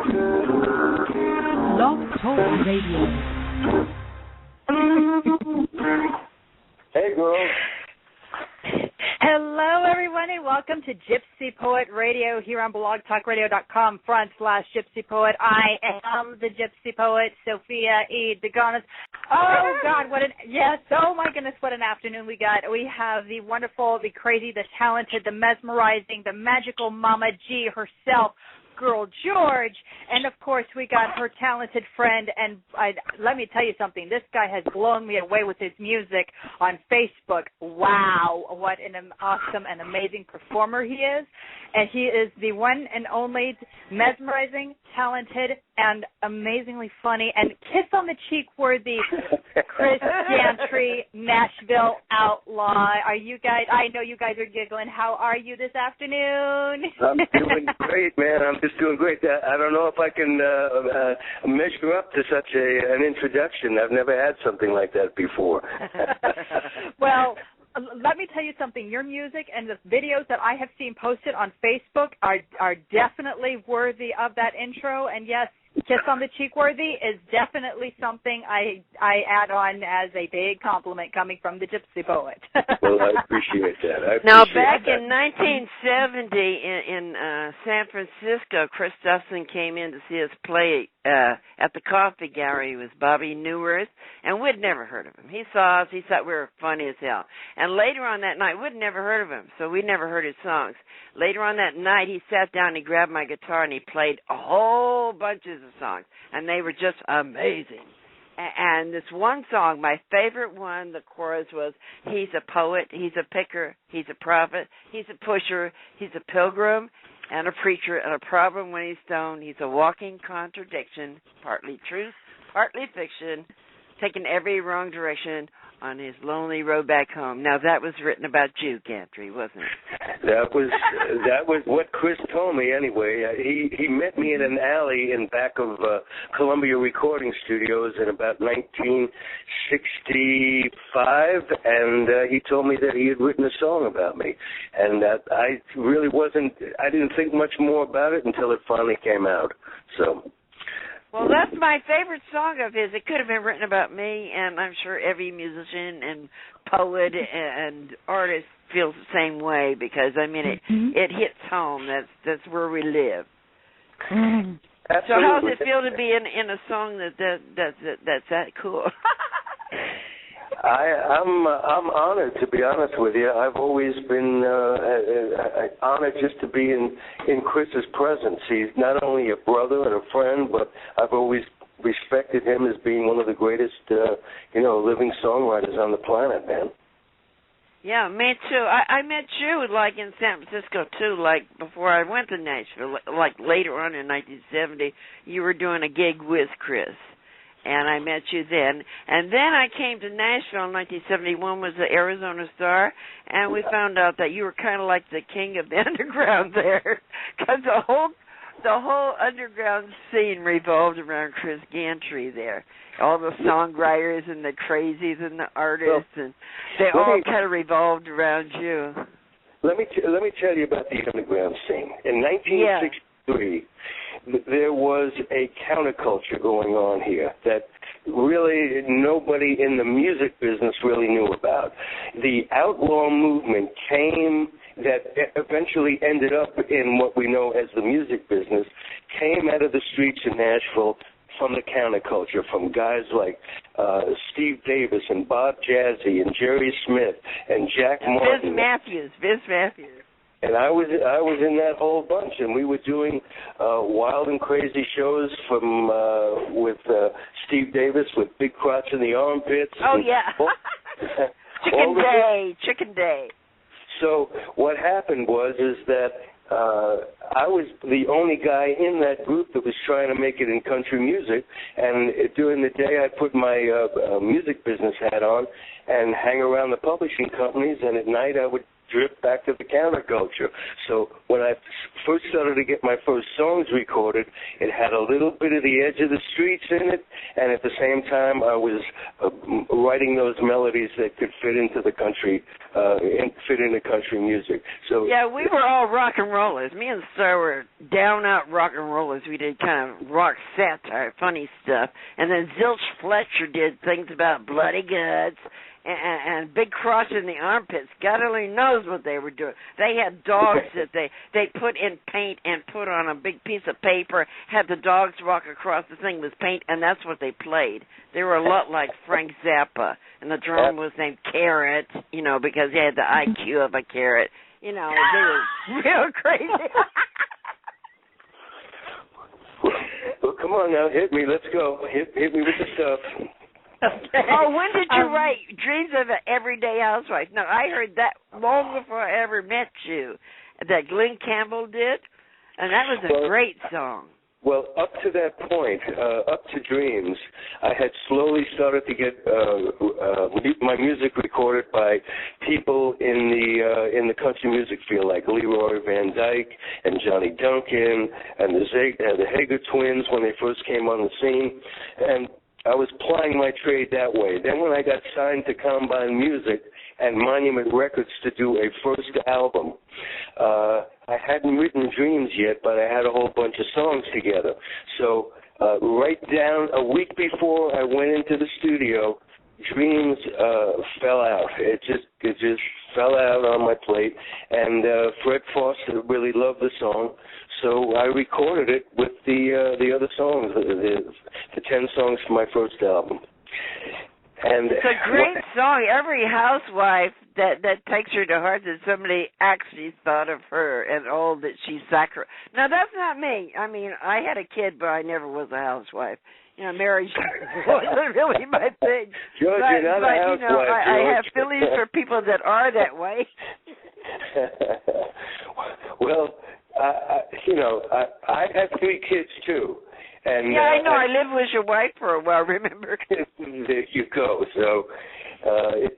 Blog Talk Radio. Hey, girls. Hello, everyone, and welcome to Gypsy Poet Radio here on blogtalkradio.com/GypsyPoet. I am the Gypsy Poet, Sophia E. DeGonis. Oh, God, oh, my goodness, what an afternoon we got. We have the wonderful, the crazy, the talented, the mesmerizing, the magical Mama G herself, Girl George, and of course we got her talented friend, and let me tell you something, this guy has blown me away with his music on Facebook. Wow, what an awesome and amazing performer he is, and he is the one and only mesmerizing, talented, and amazingly funny, and kiss on the cheek worthy Chris Gantry-Nashville Outlaw. Are you guys, I know you guys are giggling, how are you this afternoon? I'm doing great, man. I'm just doing great. I don't know if I can measure up to such an introduction. I've never had something like that before. Well, let me tell you something. Your music and the videos that I have seen posted on Facebook are definitely worthy of that intro. And yes, kiss on the cheek worthy is definitely something I add on as a big compliment coming from the Gypsy Poet. Well, I appreciate that. Now, back in 1970 in San Francisco, Chris came in to see us play at the Coffee Gallery with Bobby Newworth, and we'd never heard of him. He saw us. He thought we were funny as hell. And later on that night, we'd never heard of him, so we never heard his songs. Later on that night, he sat down, he grabbed my guitar, and he played a whole bunch of songs, and they were just amazing. And this one song, my favorite one, the chorus was, he's a poet, he's a picker, he's a prophet, he's a pusher, he's a pilgrim, and a preacher, and a problem when he's stoned. He's a walking contradiction, partly truth, partly fiction, taking every wrong direction on his lonely road back home. Now, that was written about you, Gantry, wasn't it? That was what Chris told me anyway. He met me in an alley in back of Columbia Recording Studios in about 1965, and he told me that he had written a song about me. And I didn't think much more about it until it finally came out. So... Well, that's my favorite song of his. It could have been written about me, and I'm sure every musician and poet and artist feels the same way because, I mean, it hits home. That's where we live. Absolutely. So how does it feel to be in a song that's that cool? I'm honored, to be honest with you. I've always been honored just to be in Chris's presence. He's not only a brother and a friend, but I've always respected him as being one of the greatest, living songwriters on the planet, man. Yeah, me too. I met you, like, in San Francisco, too, like, before I went to Nashville. Like, later on in 1970, you were doing a gig with Chris. And I met you then. And then I came to Nashville in 1971, was the Arizona Star, and we found out that you were kind of like the king of the underground there, because the whole underground scene revolved around Chris Gantry there. All the songwriters and the crazies and the artists, and they all kind of revolved around you. Let me tell you about the underground scene. In 1963, there was a counterculture going on here that really nobody in the music business really knew about. The outlaw movement that eventually ended up in what we know as the music business, came out of the streets in Nashville from the counterculture, from guys like Steve Davis and Bob Jazzy and Jerry Smith and Jack Martin. Vince Matthews. And I was in that whole bunch, and we were doing wild and crazy shows with Steve Davis with Big Crotch in the Armpits. Oh, yeah. Chicken Day. So what happened was that I was the only guy in that group that was trying to make it in country music, and during the day I put my music business hat on and hang around the publishing companies, and at night I would drift back to the counterculture. So when I first started to get my first songs recorded, it had a little bit of the edge of the streets in it, and at the same time I was writing those melodies that could fit into the country, fit into country music. So yeah, we were all rock and rollers. Me and Star were down-out rock and rollers. We did kind of rock satire, funny stuff, and then Zilch Fletcher did things about bloody guts and big cross in the armpits. God only knows what they were doing. They had dogs that they put in paint and put on a big piece of paper, had the dogs walk across the thing with paint, and that's what they played. They were a lot like Frank Zappa, and the drum was named Carrot, you know, because he had the IQ of a carrot. You know, they were real crazy. Well, come on now, hit me. Let's go. Hit me with the stuff. Okay. Oh, when did you write Dreams of an Everyday Housewife? No, I heard that long before I ever met you, that Glenn Campbell did, and that was a great song. Well, up to that point, up to Dreams, I had slowly started to get my music recorded by people in the country music field, like Leroy Van Dyke and Johnny Duncan and the Hager twins when they first came on the scene, and I was plying my trade that way. Then when I got signed to Combine Music and Monument Records to do a first album, I hadn't written Dreams yet, but I had a whole bunch of songs together. So right down a week before I went into the studio, Dreams fell out. It just fell out on my plate, and Fred Foster really loved the song, so I recorded it with the other songs, the 10 songs from my first album. And it's a great song. Every housewife that takes her to heart that somebody actually thought of her and all that she sacrificed. Now, that's not me. I mean, I had a kid, but I never was a housewife. You know, marriage wasn't really my thing. George, you're not a housewife, you know, I have George. feelings for people that are that way. Well, I had 3 kids, too. And, yeah, I know. I lived with your wife for a while, remember? There you go. So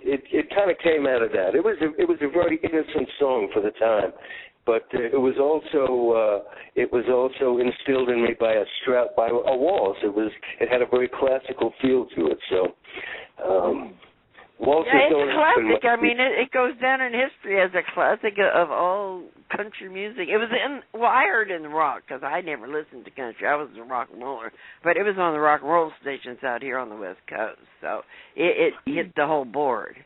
it kind of came out of that. It was a very innocent song for the time, but it was also instilled in me by a waltz. It had a very classical feel to it. So waltzes don't it's classic. I mean, it goes down in history as a classic of all country music. It was I heard in rock, because I never listened to country. I was a rock and roller, but it was on the rock and roll stations out here on the West Coast, so it hit the whole board.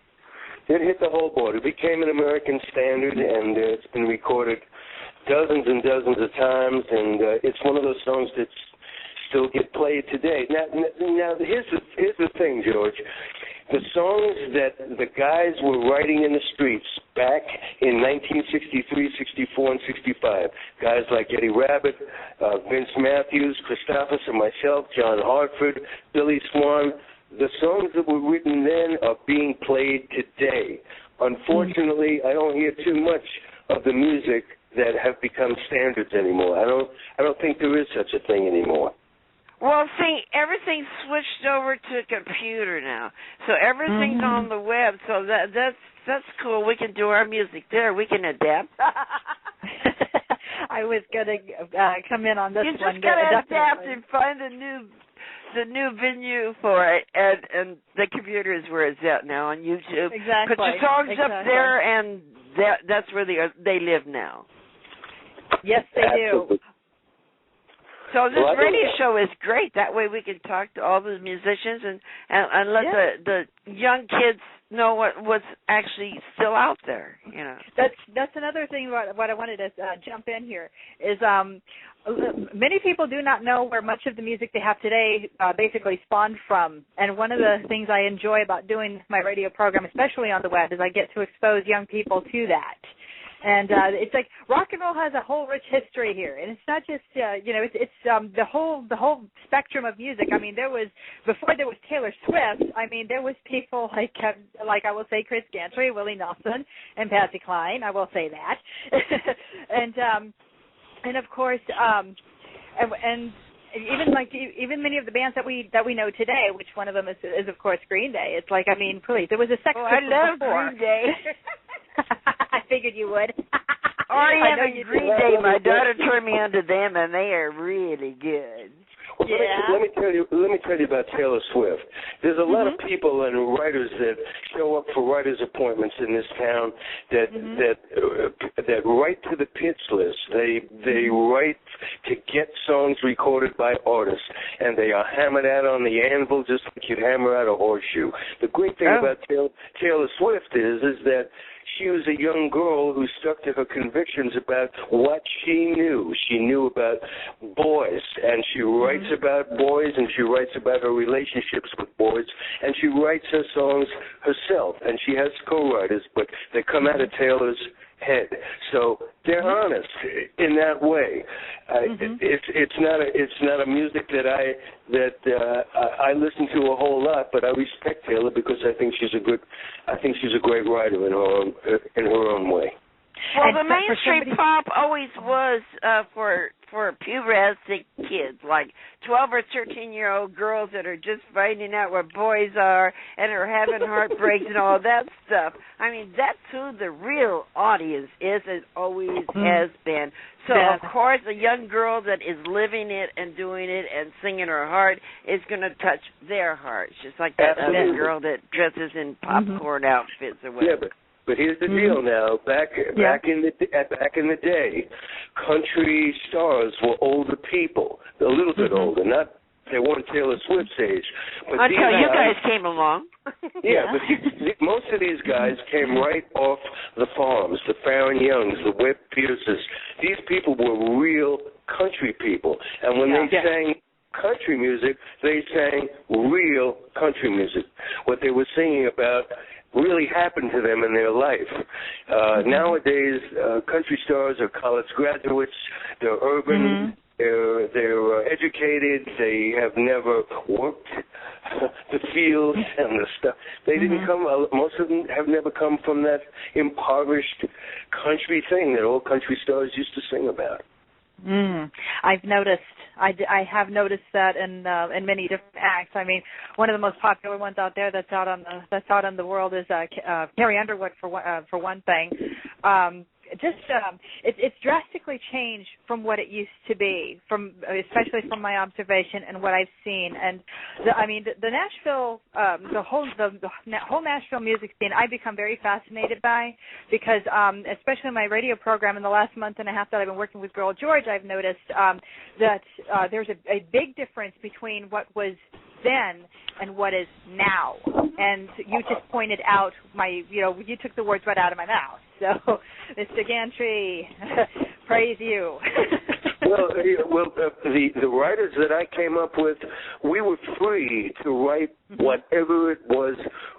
It hit the whole board. It became an American standard, and it's been recorded dozens and dozens of times, and it's one of those songs that still get played today. Now here's the thing, George. The songs that the guys were writing in the streets back in 1963, 64, and 65, guys like Eddie Rabbitt, Vince Matthews, Christopherson, and myself, John Hartford, Billy Swan, the songs that were written then are being played today. Unfortunately, I don't hear too much of the music that have become standards anymore. I don't think there is such a thing anymore. Well, see, everything's switched over to a computer now, so everything's on the web. So that's cool. We can do our music there. We can adapt. I was gonna come in on this one. You just gotta adapt and find the new venue for it, and the computer is where it's at now on YouTube. Exactly. Put your songs up there, and that's where they live now. Yes, they do. So this radio show is great. That way we can talk to all the musicians and let the young kids know what's actually still out there. You know. That's another thing. What I wanted to jump in here is many people do not know where much of the music they have today basically spawned from. And one of the things I enjoy about doing my radio program, especially on the web, is I get to expose young people to that. And it's like rock and roll has a whole rich history here, and it's not just it's the whole spectrum of music. I mean, before there was Taylor Swift. I mean, there was people like I will say Chris Gantry, Willie Nelson, and Patsy Cline. I will say that, and of course and even many of the bands that we know today, which one of them is of course Green Day. It's like, I mean, please, there was a sex. I love before. Green Day. I figured you would. R.E.M. and Green Day, my daughter turned me on to them, and they are really good. Well, let me tell you about Taylor Swift. There's a lot of people and writers that show up for writers' appointments in this town that write to the pitch list. They write to get songs recorded by artists, and they are hammered out on the anvil just like you'd hammer out a horseshoe. The great thing about Taylor Swift is that she was a young girl who stuck to her convictions about what she knew. She knew about boys, and she writes about boys, and she writes about her relationships with boys, and she writes her songs herself, and she has co-writers, but they come out of Taylor's head. So they're honest in that way. It's not a music that I listen to a whole lot, but I respect Taylor because I think she's a great writer in her own way. Well, the mainstream pop always was for pubescent kids, like 12 or 13-year-old girls that are just finding out what boys are and are having heartbreaks and all that stuff. I mean, that's who the real audience is and always has been. So, of course, a young girl that is living it and doing it and singing her heart is going to touch their hearts, just like that other girl that dresses in popcorn outfits or whatever. Yeah, but here's the deal now. Back in the day, country stars were older people, a little bit older. Not they weren't Taylor Swift's age. But until you guys came along. Yeah, but most of these guys came right off the farms, the Farron Youngs, the Webb Pierces. These people were real country people, and when they sang country music, they sang real country music. What they were singing about really happened to them in their life. Nowadays, country stars are college graduates. They're urban. They're educated. They have never worked the field and the stuff. They didn't come. Most of them have never come from that impoverished country thing that all country stars used to sing about. I've noticed. I have noticed that in many different acts. I mean, one of the most popular ones out there that's out on the world is Carrie Underwood for one thing. It's drastically changed from what it used to be, especially from my observation and what I've seen. And the Nashville, the whole Nashville music scene, I've become very fascinated by because, especially in my radio program in the last month and a half that I've been working with Girl George, I've noticed that there's a big difference between what was then and what is now. And you just pointed out you took the words right out of my mouth. So, Mr. Gantry, praise you. The writers that I came up with, we were free to write whatever it was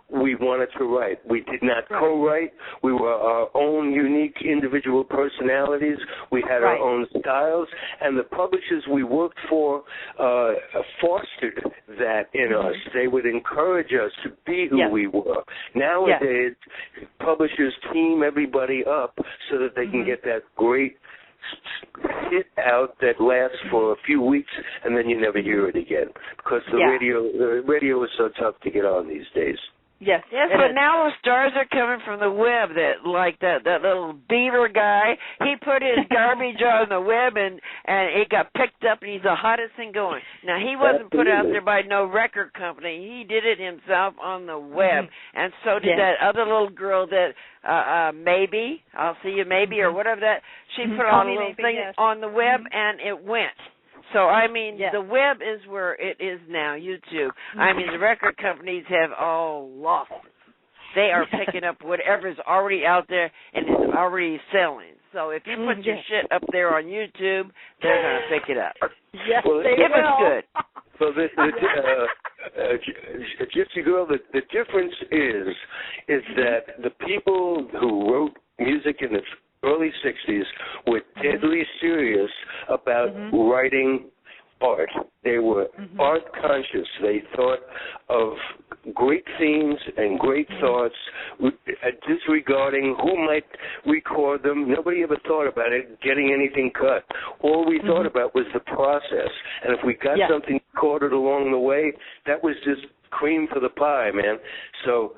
we wanted to write. We did not co-write. We were our own unique individual personalities. We had our own styles, and the publishers we worked for fostered that in us. They would encourage us to be who we were. Nowadays, publishers team everybody up so that they can get that great hit out that lasts for a few weeks, and then you never hear it again because the radio is so tough to get on these days. Yes, but now the stars are coming from the web. That little beaver guy, he put his garbage on the web and it got picked up, and he's the hottest thing going. Now he wasn't put out there by no record company. He did it himself on the web, and so did that other little girl that maybe I'll see you maybe or whatever that she put on a little thing on the web, and it went. So, I mean, the web is where it is now, YouTube. I mean, the record companies have all lost it. They are picking up whatever's already out there and is already selling. So if you put your shit up there on YouTube, they're going to pick it up. Yes, they will. It's good. So Gypsy Girl, the difference is that the people who wrote music in the early 60s were deadly serious about writing art. They were art conscious. They thought of great themes and great thoughts, disregarding who might record them. Nobody ever thought about it getting anything cut. All we thought about was the process. And if we got something recorded along the way, that was just cream for the pie, man. So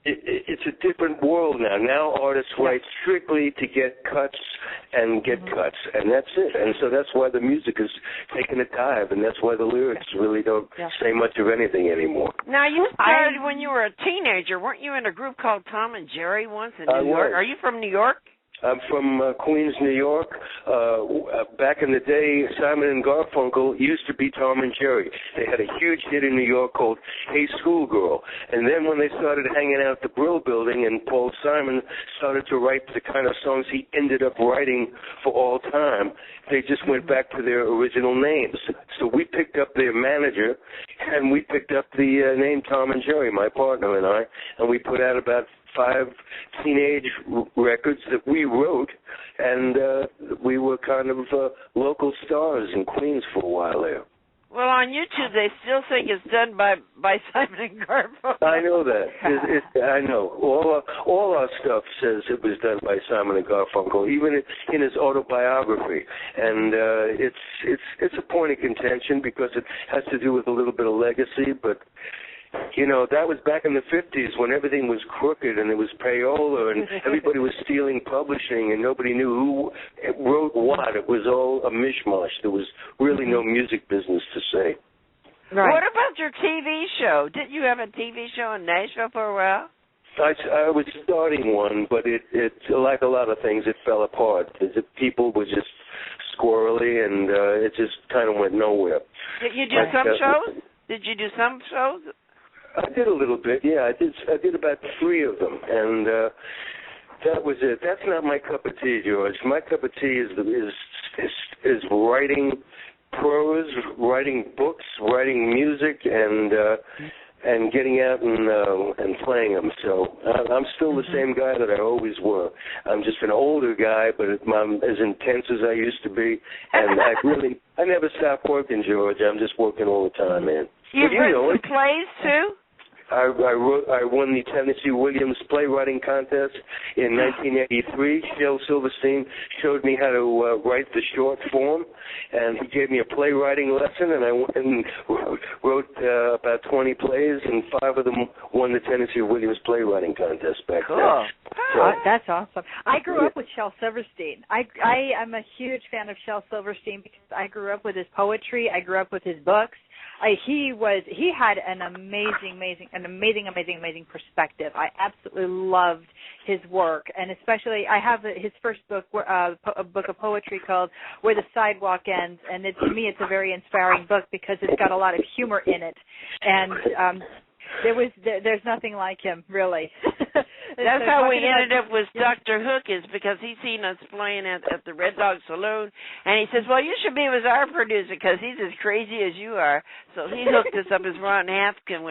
it's a different world now. Now artists write strictly to get cuts and get cuts, and that's it. And so that's why the music is taking a dive, and that's why the lyrics really don't say much of anything anymore. Now, you started when you were a teenager. Weren't you in a group called Tom and Jerry once in New York? Are you from New York? I'm from Queens, New York. Back in the day, Simon and Garfunkel used to be Tom and Jerry. They had a huge hit in New York called Hey Schoolgirl. And then when they started hanging out at the Brill Building and Paul Simon started to write the kind of songs he ended up writing for all time, they just went back to their original names. So we picked up their manager, and we picked up the name Tom and Jerry, my partner and I, and we put out about 5 teenage records that we wrote, and we were kind of local stars in Queens for a while there. Well, on YouTube, they still think it's done by Simon and Garfunkel. I know that. I know. All our stuff says it was done by Simon and Garfunkel, even in his autobiography. And it's a point of contention because it has to do with a little bit of legacy, but you know, that was back in the 50s when everything was crooked and it was payola and everybody was stealing publishing and nobody knew who wrote what. It was all a mishmash. There was really no music business to say. Right. What about your TV show? Didn't you have a TV show in Nashville for a while? I was starting one, but it like a lot of things, it fell apart. People were just squirrely and it just kind of went nowhere. Did you do some shows? Did you do some shows? I did a little bit, yeah. I did about 3 of them, and that was it. That's not my cup of tea, George. My cup of tea is writing prose, writing books, writing music, and getting out and playing them. So I'm still the same guy that I always were. I'm just an older guy, but I'm as intense as I used to be, and I never stop working, George. I'm just working all the time, man. You've written some plays too? I won the Tennessee Williams playwriting contest in 1983. Shel Silverstein showed me how to write the short form, and he gave me a playwriting lesson, and I went and wrote about 20 plays, and 5 of them won the Tennessee Williams playwriting contest back then. So, that's awesome. I grew up with Shel Silverstein. I am a huge fan of Shel Silverstein because I grew up with his poetry. I grew up with his books. He had an amazing perspective. I absolutely loved his work, and especially I have his first book, a book of poetry called Where the Sidewalk Ends, and to me it's a very inspiring book because it's got a lot of humor in it, and there's nothing like him, really. That's how we ended up with Dr. Hook, is because he's seen us playing at the Red Dog Saloon, and he says, well, you should be with our producer because he's as crazy as you are. So he hooked us up as Ron Hampkin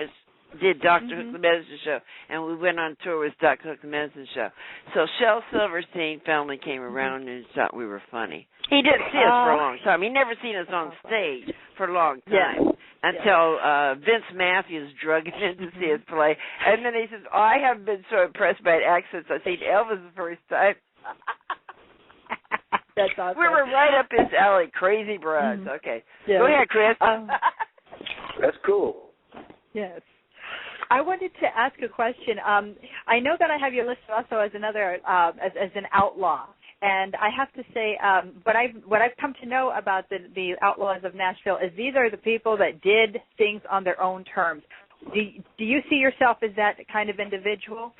did Dr. Hook the Medicine Show, and we went on tour with Dr. Hook the Medicine Show. So Shel Silverstein finally came around and thought we were funny. He didn't see us for a long time. He never seen us on stage for a long time until Vince Matthews drugged him in to see us play. And then he says, I haven't been so impressed by accents. I've seen Elvis the first time. That's awesome. We were right up his alley, crazy broads. Okay. Yeah. Go ahead, Chris. That's cool. Yes. I wanted to ask a question. I know that I have you listed also as another as an outlaw, and I have to say, what I've come to know about the Outlaws of Nashville is these are the people that did things on their own terms. Do you see yourself as that kind of individual?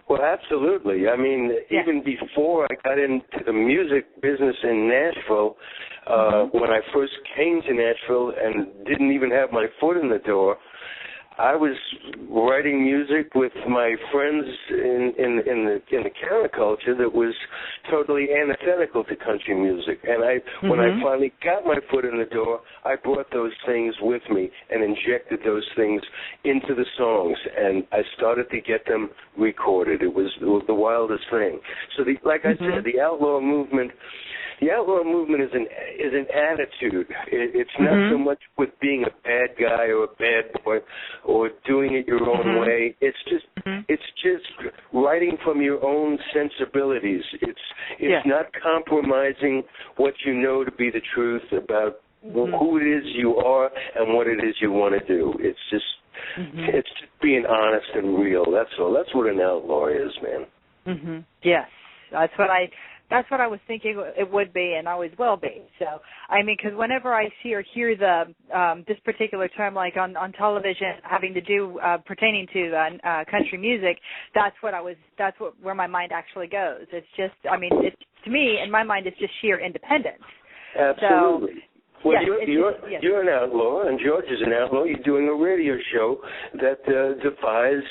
Well, absolutely. I mean, even before I got into the music business in Nashville, when I first came to Nashville and didn't even have my foot in the door, I was writing music with my friends in the counterculture that was totally antithetical to country music. And when I finally got my foot in the door, I brought those things with me and injected those things into the songs, and I started to get them recorded. It was the wildest thing. So, like I said, the outlaw movement. The outlaw movement is an attitude. It's not so much with being a bad guy or a bad boy or doing it your own way. It's just writing from your own sensibilities. It's not compromising what you know to be the truth about who it is you are and what it is you want to do. It's just It's just being honest and real. That's all. That's what an outlaw is, man. Yes, that's what I was thinking it would be and always will be. So, I mean, because whenever I see or hear this particular term, like on television, having to do pertaining to country music, that's where my mind actually goes. It's just, I mean, to me, in my mind, it's just sheer independence. Absolutely. So, well, yes, you're an outlaw, and George is an outlaw. You're doing a radio show that defies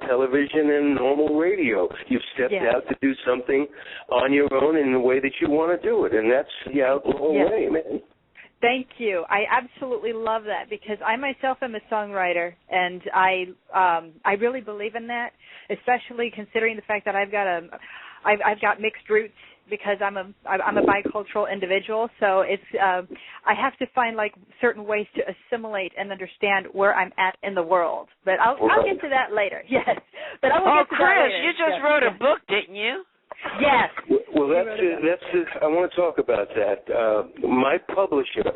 television and normal radio. You've stepped out to do something on your own in the way that you want to do it, and that's the outlaw way, man. Thank you. I absolutely love that because I myself am a songwriter, and I really believe in that, especially considering the fact that I've got mixed roots. Because I'm a bicultural individual, so it's I have to find like certain ways to assimilate and understand where I'm at in the world. But I'll get to that later. Yes, but I will get to Chris, that later. you just wrote a book, didn't you? Yes. Well, I want to talk about that. My publisher,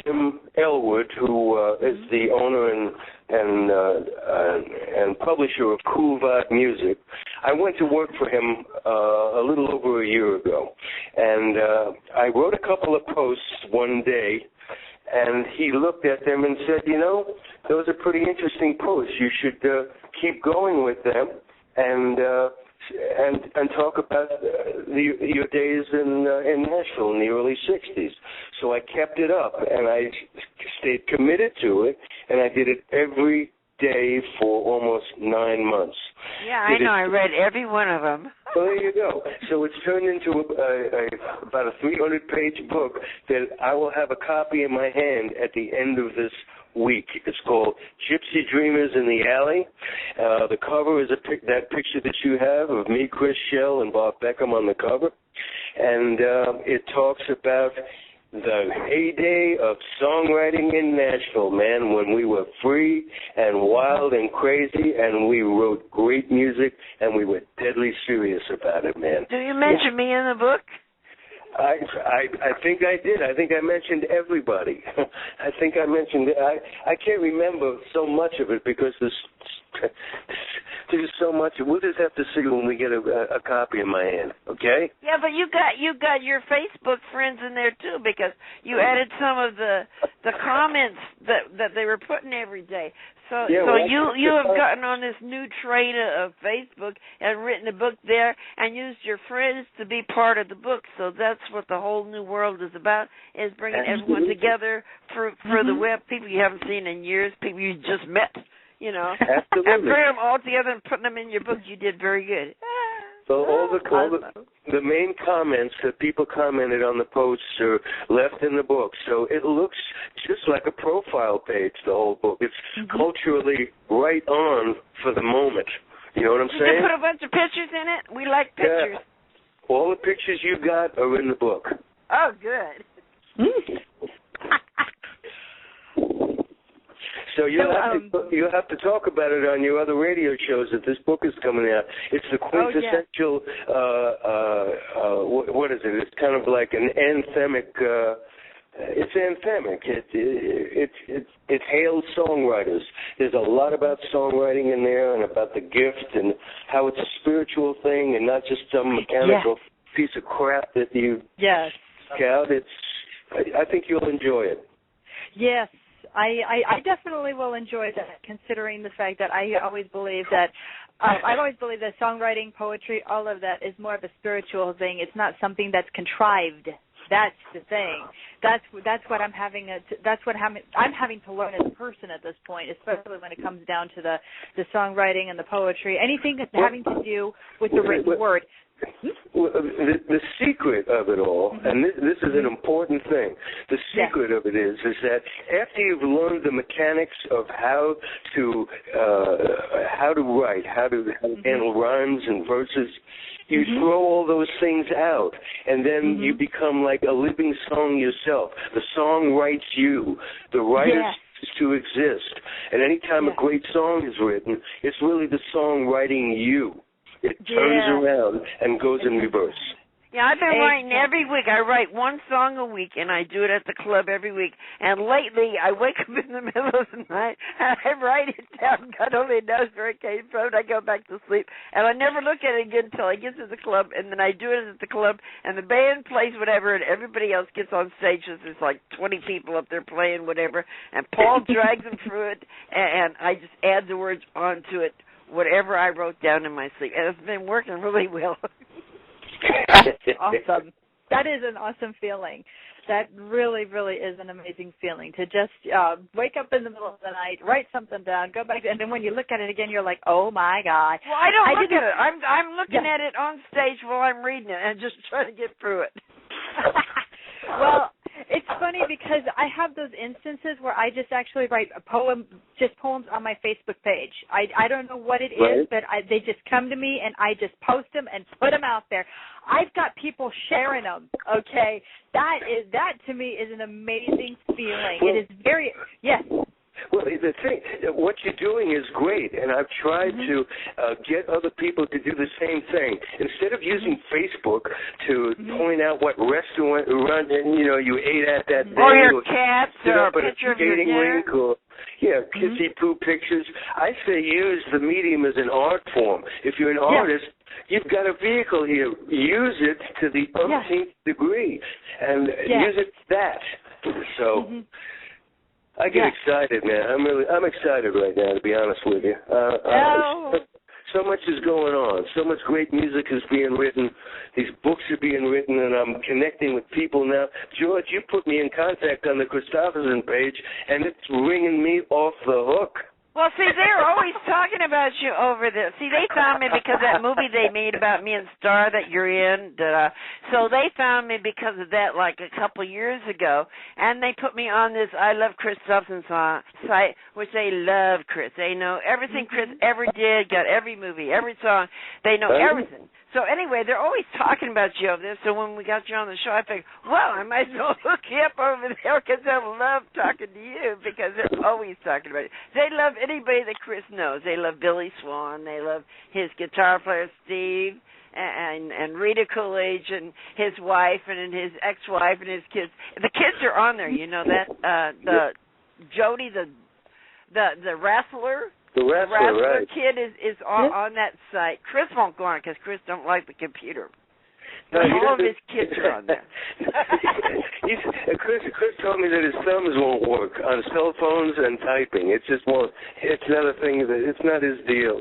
Jim Elwood, who is the owner and publisher of Cool Vibe Music. I went to work for him a little over a year ago, and I wrote a couple of posts one day, and he looked at them and said, you know, those are pretty interesting posts. You should keep going with them and talk about your days in Nashville in the early 60s. So I kept it up, and I stayed committed to it, and I did it every day for almost 9 months. Yeah, I know. I read every one of them. Well, there you go. So it's turned into about a 300-page book that I will have a copy in my hand at the end of this week. It's called Gypsy Dreamers in the Alley. The cover is that picture that you have of me, Chris Shell, and Bob Beckham on the cover. And it talks about the heyday of songwriting in Nashville, man, when we were free and wild and crazy, and we wrote great music, and we were deadly serious about it, man. Do you mention me in the book? I think I did. I think I mentioned everybody. I think I mentioned it. I can't remember so much of it because there's so much. We'll just have to see when we get a copy in my hand, okay? Yeah, but you got your Facebook friends in there too, because you added some of the comments that they were putting every day. So you have gotten on this new train of Facebook and written a book there and used your friends to be part of the book. So that's what the whole new world is about, is bringing everyone together for the web, people you haven't seen in years, people you just met, you know. Absolutely. And bringing them all together and putting them in your book. You did very good. So all the main comments that people commented on the posts are left in the book. So it looks just like a profile page, the whole book. It's culturally right on for the moment. You know what I'm saying? Did you put a bunch of pictures in it? We like pictures. Yeah. All the pictures you got are in the book. Oh, good. So you'll have to talk about it on your other radio shows that this book is coming out. It's the quintessential, what is it? It's kind of like an anthemic, it's anthemic. It hails songwriters. There's a lot about songwriting in there and about the gift and how it's a spiritual thing and not just some mechanical piece of crap that you pick out. I think you'll enjoy it. Yes. I definitely will enjoy that, considering the fact that I always believe that I've always believed that songwriting, poetry, all of that is more of a spiritual thing. It's not something that's contrived. That's the thing. That's what I'm having. I'm having to learn as a person at this point, especially when it comes down to the songwriting and the poetry. Anything that's having to do with the written word. Well, the secret of it all, and this is an important thing, the secret of it is that after you've learned the mechanics of how to write, how to handle rhymes and verses, you throw all those things out, and then you become like a living song yourself. The song writes you. The writer ceases to exist. And any time a great song is written, it's really the song writing you. It turns around and goes in reverse. Yeah, I've been writing every week. I write one song a week, and I do it at the club every week. And lately, I wake up in the middle of the night, and I write it down. God only knows where it came from. I go back to sleep, and I never look at it again until I get to the club, and then I do it at the club, and the band plays whatever, and everybody else gets on stage. There's like 20 people up there playing whatever, and Paul drags them through it, and I just add the words onto it, whatever I wrote down in my sleep. And it's been working really well. That's awesome. That is an awesome feeling. That really, really is an amazing feeling to just wake up in the middle of the night, write something down, go back, and then when you look at it again, you're like, oh my God. Well, I don't look at it. I'm looking at it on stage while I'm reading it and just trying to get through it. Well, it's funny because I have those instances where I just actually write poems on my Facebook page. I don't know what it is, but they just come to me and I just post them and put them out there. I've got people sharing them. Okay, that to me is an amazing feeling. It is very Well, the thing, what you're doing is great, and I've tried to get other people to do the same thing. Instead of using Facebook to point out what restaurant you ate at that day, or your cats, or a picture of your dinner, or kissy poo pictures. I say use the medium as an art form. If you're an artist, you've got a vehicle here. Use it to the umpteenth degree, and use it that. So. I get excited, man. I'm excited right now, to be honest with you. So much is going on. So much great music is being written. These books are being written, and I'm connecting with people now. George, you put me in contact on the Christopherson page, and it's ringing me off the hook. Well, see, they're always talking about you over there. See, they found me because that movie they made about me and Star that you're in. So they found me because of that like a couple years ago, and they put me on this I Love Chris Stubson site, which they love Chris. They know everything Chris ever did, got every movie, every song. They know everything. So anyway, they're always talking about you over there. So when we got you on the show, I figured, well, I might as well hook you up over there because I love talking to you because they're always talking about you. They love anybody that Chris knows. They love Billy Swan. They love his guitar player, Steve, and Rita Coolidge and his wife and his ex-wife and his kids. The kids are on there. You know that? Jody, the wrestler. The wrestler kid is on that site. Chris won't go on it because Chris don't like the computer. No, all of his kids are on there. Chris told me that his thumbs won't work on cell phones and typing. It just won't. It's not a thing it's not his deal.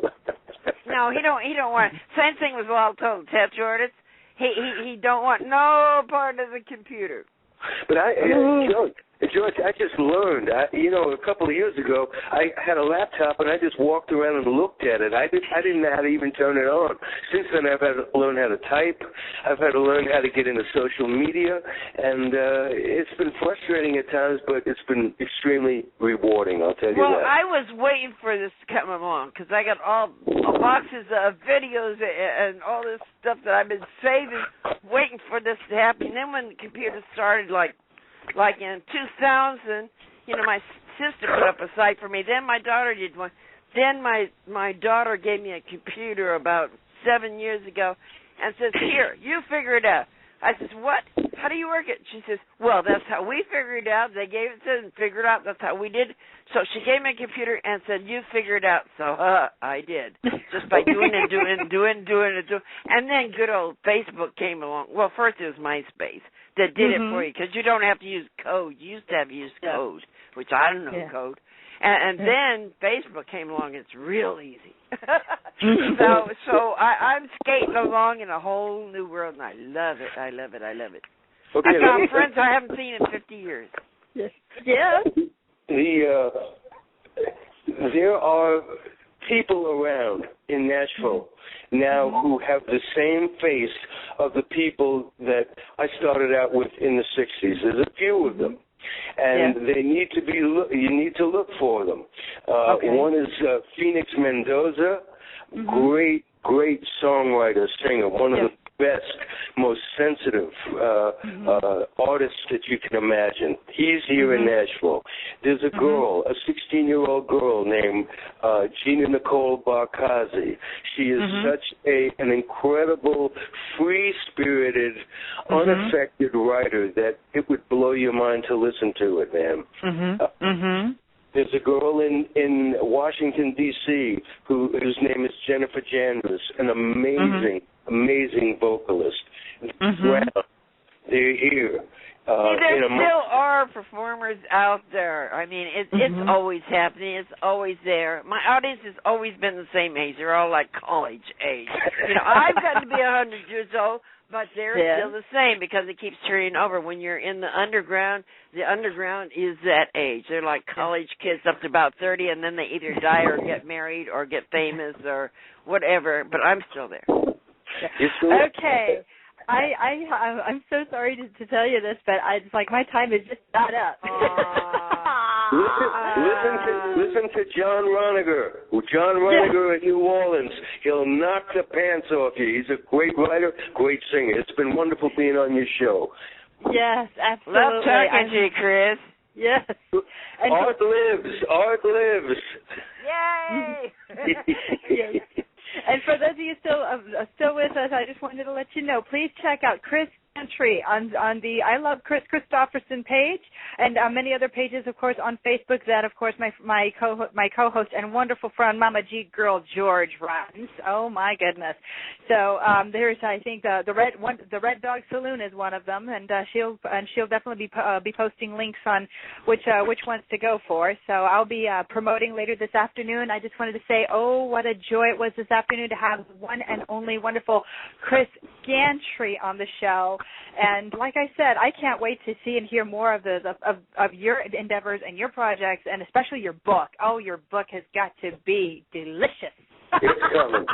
No, he don't want. Same thing with Walt told tattoo artists. He don't want no part of the computer. But George, I just learned. A couple of years ago, I had a laptop and I just walked around and looked at it. I didn't know how to even turn it on. Since then, I've had to learn how to type. I've had to learn how to get into social media, and it's been frustrating at times, but it's been extremely rewarding. I'll tell you that. Well, I was waiting for this to come along because I got all boxes of videos and all this stuff that I've been saving, waiting for this to happen. And then when the computer started, like in 2000, my sister put up a site for me. Then my daughter did one. Then my daughter gave me a computer about 7 years ago and says, here, you figure it out. I says, what? How do you work it? She says, well, that's how we figured it out. They gave it to us and figured it out. That's how we did. So she gave me a computer and said, you figure it out. So I did. Just by doing. And then good old Facebook came along. Well, first it was MySpace that did it for you because you don't have to use code. You used to have to use code, which I don't know code. And then Facebook came along. It's real easy. So I'm skating along in a whole new world, and I love it. I love it. Okay, I found friends I haven't seen in 50 years. Yes. There are people around in Nashville now who have the same face of the people that I started out with in the 60s. There's a few of them. And they need to be. You need to look for them. One is Phoenix Mendoza, great songwriter, singer, one of the best, most sensitive artists that you can imagine. He's here in Nashville. There's a girl, a 16-year-old girl named Gina Nicole Barkazi. She is such an incredible, free-spirited, unaffected writer that it would blow your mind to listen to it, man. There's a girl in Washington, D.C., whose name is Jennifer Jandris, an amazing vocalist. They're here. There still are performers out there. I mean, it's always happening. It's always there. My audience has always been the same age. They're all like college age. You know, I've gotten to be 100 years old, but they're still the same because it keeps turning over. When you're in the underground is that age. They're like college kids up to about 30, and then they either die or get married or get famous or whatever, but I'm still there. Okay. I'm so sorry to tell you this, but it's like my time is just not up. Listen to John Roniger. John Roniger in New Orleans. He'll knock the pants off you. He's a great writer, great singer. It's been wonderful being on your show. Yes, absolutely. Love talking to you, Chris. Yes. And Art lives. Yay! Yes. And for those of you still with us, I just wanted to let you know, please check out Chris Gantry on the I Love Chris Christopherson page, and many other pages, of course, on Facebook that, of course, my co-host and wonderful friend Mama G Girl George runs. Oh my goodness! So there's, I think, the Red Dog Saloon is one of them, and she'll definitely be posting links on which ones to go for. So I'll be promoting later this afternoon. I just wanted to say, oh, what a joy it was this afternoon to have one and only wonderful Chris Gantry on the show. And like I said, I can't wait to see and hear more of your endeavors and your projects, and especially your book. Oh, your book has got to be delicious. It's coming.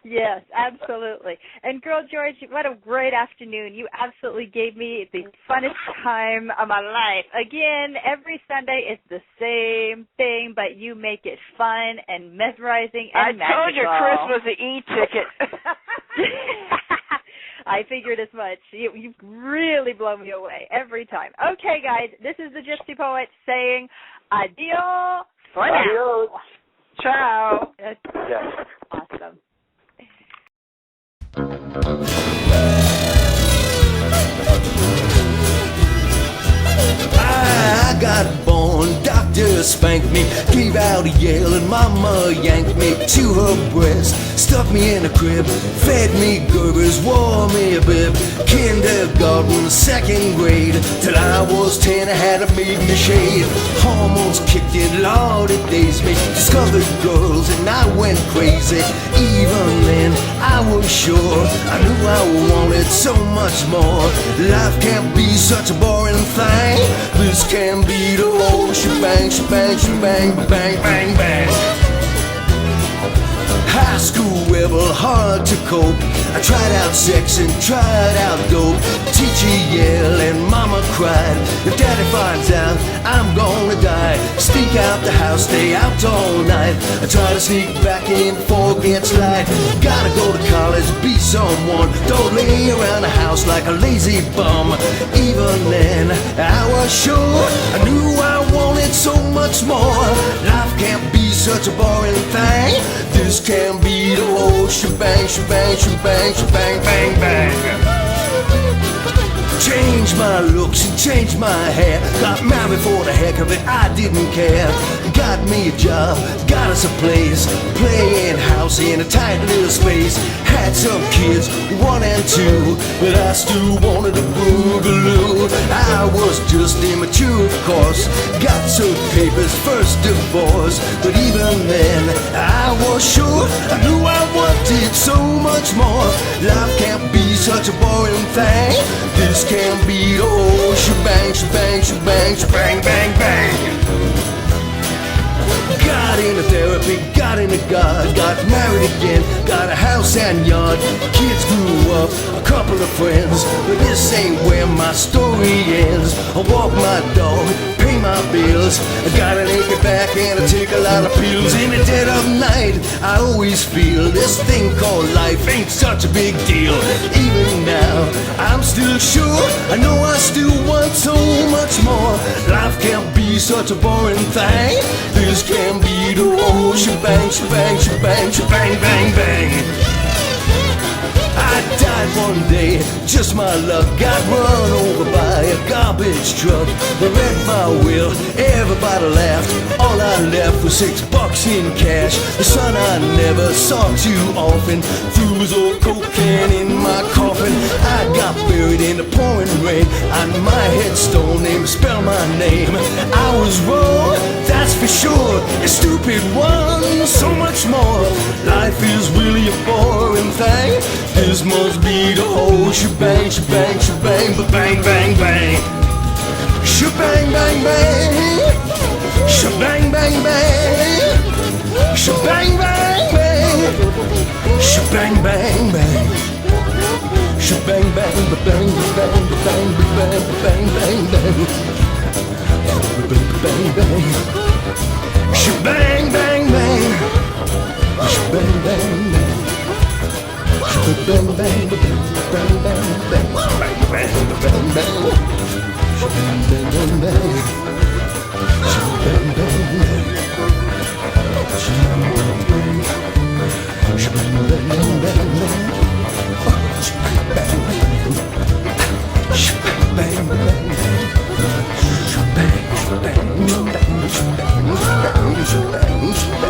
Yes, absolutely. And Girl George, what a great afternoon. You absolutely gave me the funnest time of my life. Again, every Sunday it's the same thing, but you make it fun and mesmerizing and magical. I told you Chris was the E-ticket. I figured as much. You really blow me away every time. Okay, guys, this is the Gypsy Poet saying adios for now. Ciao. Yes. Awesome. I got born, doctor spanked me, gave out a yell and mama yanked me to her breast, stuck me in a crib, fed me Gerbers, wore me a bib, kindergarten, second grade, till I was 10 I had to meet me shade, hormones kicked in, Lord it dazed me, discovered girls and I went crazy, even then I was sure, I knew I wanted so much more, life can't be such a boring thing, this can be the whole shebang, shebang, shebang, bang, bang, bang. High school rebel, hard to cope. I tried out sex and tried out dope. Teacher yelled and mama cried. If daddy finds out, I'm gonna die. Sneak out the house, stay out all night. I try to sneak back in before it gets light. Gotta go to college, be someone. Don't lay around the house like a lazy bum. Even then, I was sure I knew I wanted so much more. Life can't be such a boring thing. This can be the whole shebang, shebang, shebang, shebang, bang, bang. Changed my looks and changed my hair. Got married for the heck of it, I didn't care. Got me a job, got us a place, playing house in a tight little space. Had some kids, 1 and 2, but I still wanted a boogaloo. I was just immature, of course. Got some papers, first divorce, but even then I was sure I knew I wanted so much more. Life can't be such a boring thing. This can be the whole shebang, shebang, shebang, shebang, bang, bang. Got into therapy, got into God, got married again, got a house and yard, kids grew up, a couple of friends, but this ain't where my story ends. I walk my dog, pay my bills, I got an aching back and I take a lot of pills. In the dead of night, I always feel this thing called life ain't such a big deal. Even now, I'm still sure, I know I still want so much more. Life can't be such a boring thing. This can be the whole shebang, shebang, shebang, shebang, bang, bang. I died one day, just my luck. Got run over by a garbage truck. They wrecked my wheel, everybody laughed. All I left was $6 in cash. The son I never saw too often threw his old coke can in my coffin. I got buried in the pouring rain. On my headstone, they spell my name. I was wrong, that's for sure. You stupid one, so much more. Life is really a boring thing. This must be the whole shebang, shebang, shebang, bang, bang, bang. Shebang, bang, bang. Shebang, bang, bang. Shebang, bang, bang. Shebang, bang, bang. Shebang, bang, bang, bang, bang, bang, bang, bang, bang. Bang, bang. Shebang, bang, bang. Shebang, bang, bang. Bang, bang, bang, bang, bang, bang, bang, bang, bang, bang. Bang, bang, bang, bang. Bang, bang, bang. Bang, bang, bang, bang, bang. Bang, bang, bang. Bang, bang, bang, bang, bang, bang, bang.